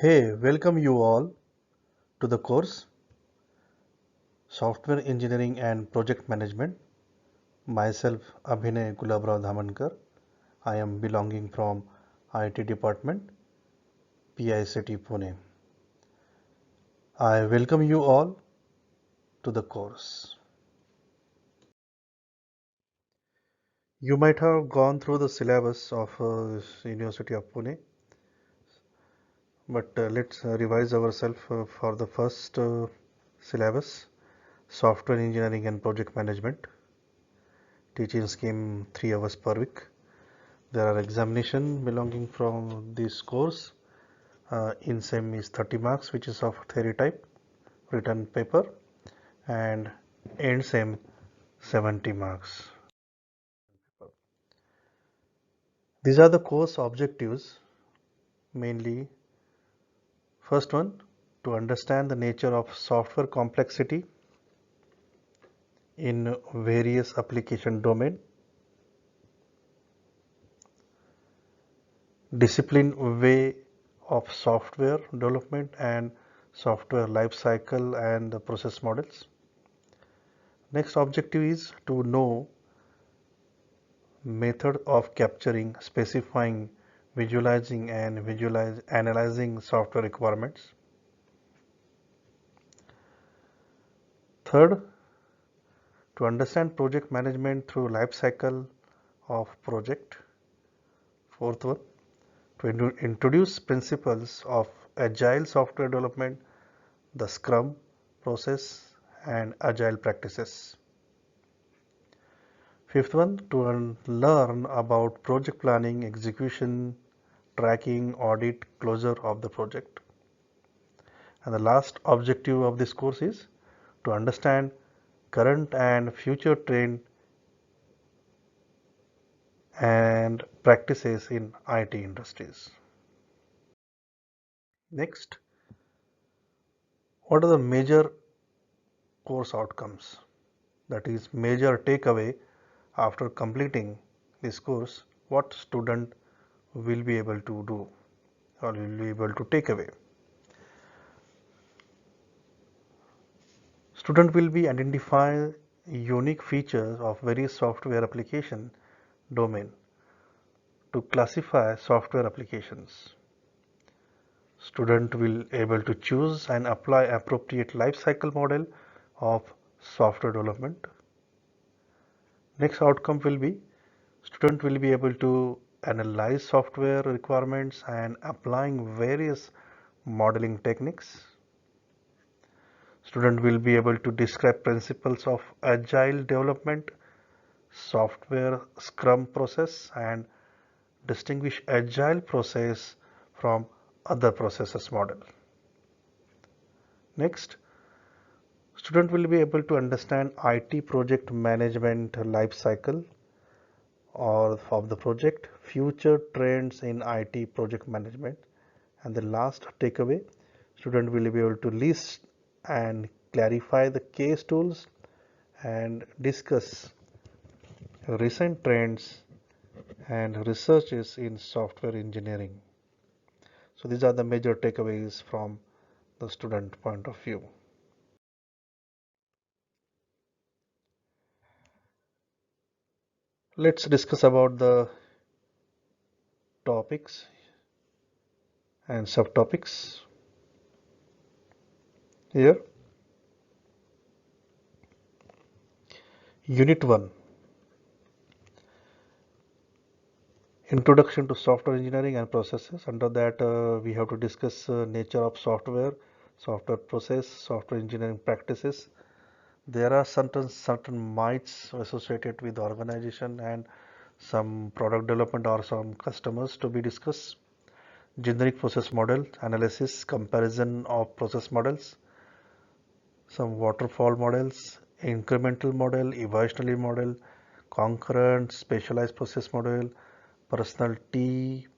Hey, welcome you all to the course Software Engineering and Project Management. Myself Abhinay Gulabrao Dhamankar. I am belonging from IT department, PICT Pune. I welcome you all to the course. You might have gone through the syllabus of University of Pune, but let's revise ourselves for the first syllabus, Software Engineering and Project Management. Teaching scheme 3 hours per week. There are examination belonging from this course. In SEM is 30 marks, which is of theory type, written paper, and end SEM 70 marks. These are the course objectives. Mainly, first one, to understand the nature of software complexity in various application domain. Discipline way of software development and software life cycle and the process models. Next objective is to know method of capturing, specifying, visualizing and analyzing software requirements. Third, to understand project management through life cycle of project. Fourth one, to introduce principles of agile software development, the Scrum process and agile practices. Fifth one, to learn about project planning, execution, tracking, audit, closure of the project. And the last objective of this course is to understand current and future trend and practices in IT industries. Next, what are the major course outcomes? That is major takeaway after completing this course, what student will be able to do or will be able to take away. Student will be identify unique features of various software application domain to classify software applications. Student will able to choose and apply appropriate life cycle model of software development. Next outcome will be student will be able to analyze software requirements and applying various modeling techniques. Student will be able to describe principles of agile development, software scrum process and distinguish agile process from other processes model. Next, student will be able to understand IT project management life cycle or of the project, future trends in IT project management, and the last takeaway, student will be able to list and clarify the case tools and discuss recent trends and researches in software engineering. So these are the major takeaways from the student point of view. Let's discuss about the topics and subtopics here. Unit 1, Introduction to Software Engineering and Processes. Under that we have to discuss nature of software, software process, software engineering practices. There are certain myths associated with organization and some product development or some customers to be discussed. Generic process model analysis, comparison of process models, some waterfall models, incremental model, evolutionary model, concurrent, specialized process model, personal T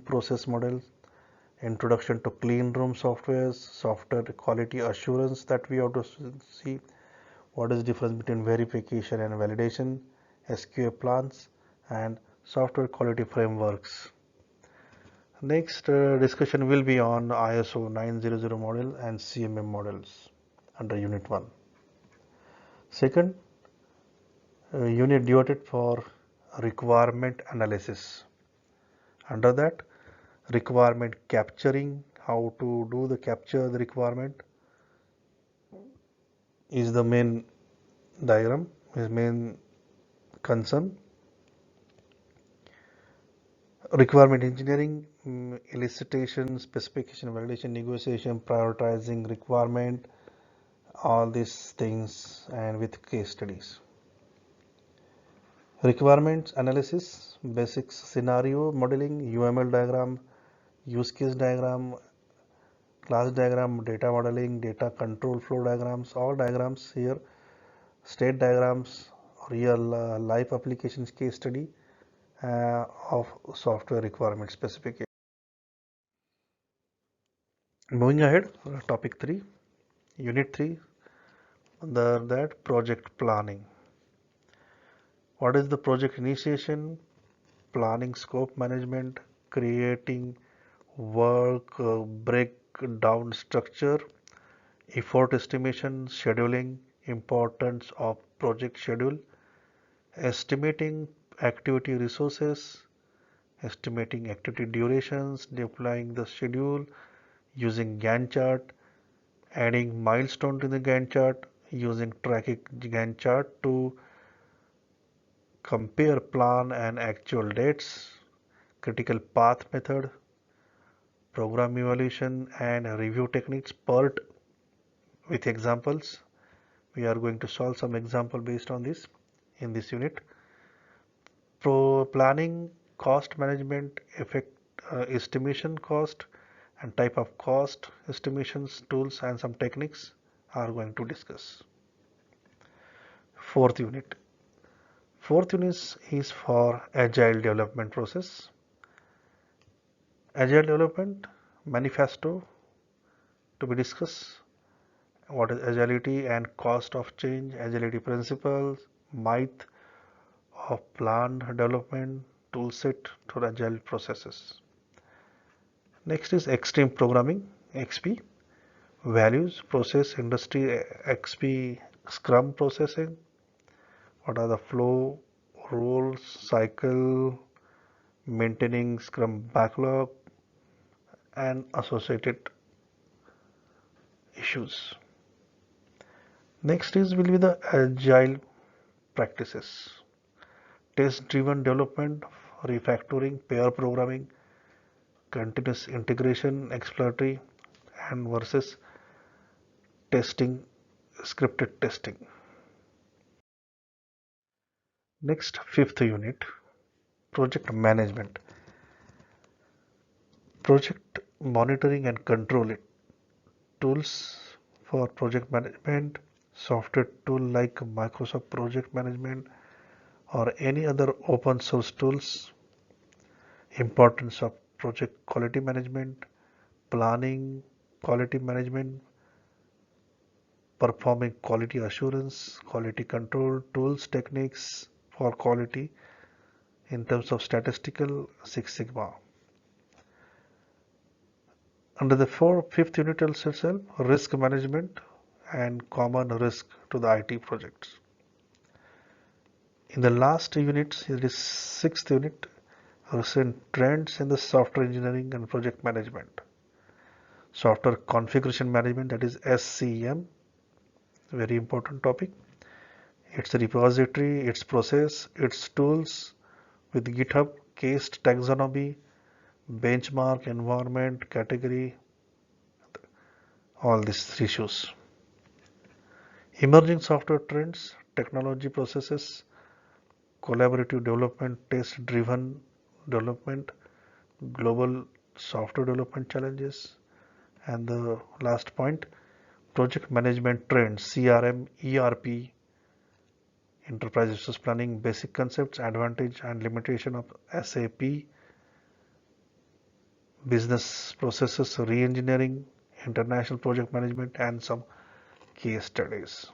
process model, introduction to clean room softwares, software quality assurance that we have to see, what is the difference between verification and validation, SQA plans, and software quality frameworks. Next discussion will be on ISO 900 model and CMM models under Unit 1. Second, unit devoted for requirement analysis. Under that, requirement capturing, how to do the capture the requirement is the main diagram, is main concern. Requirement engineering, elicitation, specification, validation, negotiation, prioritizing requirement, all these things, and with case studies. Requirements analysis, basics, scenario modeling, UML diagram, use case diagram, class diagram, data modeling, data control flow diagrams, all diagrams here, state diagrams, real life applications case study of software requirement specification. Moving ahead, topic 3, unit 3, under that project planning. What is the project initiation, planning, scope management, creating work breakdown structure, effort estimation, scheduling, importance of project schedule, estimating activity resources, estimating activity durations, deploying the schedule, using Gantt chart, adding milestone to the Gantt chart, using tracking Gantt chart to compare plan and actual dates, critical path method, program evaluation and review techniques, PERT with examples. We are going to solve some example based on this in this unit. Planning, cost management, effect estimation cost and type of cost estimations tools and some techniques are going to discuss. Fourth unit. Fourth unit is for agile development process. Agile development manifesto to be discussed. What is agility and cost of change, agility principles, myth of planned development, toolset for agile processes. Next is extreme programming, XP, values, process, industry, XP, Scrum processing. What are the flow, rules, cycle, maintaining Scrum backlog, and associated issues. Next is will be the agile practices. Test-driven development, refactoring, pair programming, continuous integration, exploratory, and versus testing, scripted testing. Next, fifth unit, project management. Project monitoring and control it. Tools for project management, software tool like Microsoft Project Management or any other open source tools. Importance of project quality management, planning, quality management, performing quality assurance, quality control, tools, techniques for quality in terms of statistical Six Sigma. Under the fifth unit itself, risk management and common risk to the IT projects. In the last unit, it is sixth unit, recent trends in the software engineering and project management. Software configuration management, that is SCM, very important topic. Its repository, its process, its tools with GitHub, case taxonomy, benchmark, environment, category, all these issues. Emerging software trends, technology processes, collaborative development, test-driven development, global software development challenges, and the last point, project management trends, CRM, ERP, enterprise resource planning, basic concepts, advantage and limitation of SAP, business processes, re-engineering, international project management, and some case studies.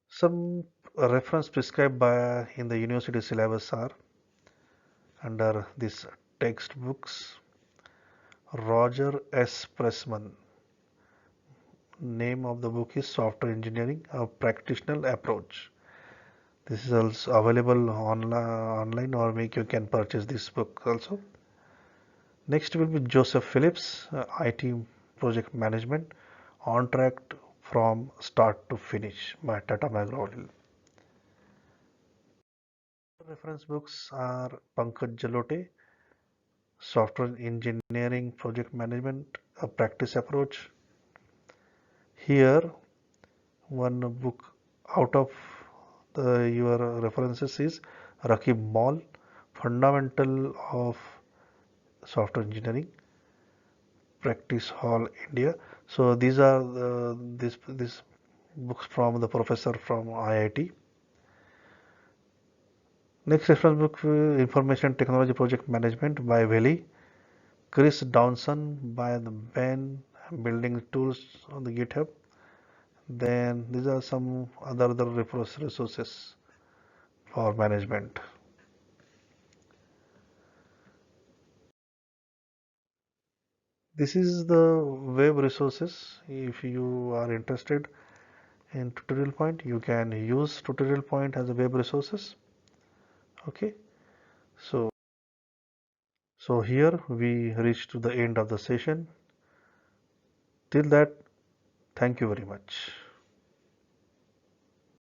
Some reference prescribed by in the university syllabus are under this textbooks. Roger S. Pressman. Name of the book is Software Engineering, a Practitioner Approach. This is also available online, or make you can purchase this book also. Next will be Joseph Phillips, IT Project Management, on track from start to finish by Tata McGraw-Hill. Reference books are Pankaj Jalote, Software Engineering Project Management, a Practice Approach. Here, one book out of your references is Rakib Mall, Fundamental of Software Engineering, Practice Hall, India. So these are these books from the professor from IIT. Next reference book, Information Technology Project Management by Veli. Chris Downson by the Ben Building Tools on the GitHub. Then these are some other resources for management. This is the web resources. If you are interested in Tutorial Point, you can use Tutorial Point as a web resources. Okay, so here we reach to the end of the session. Till that, thank you very much.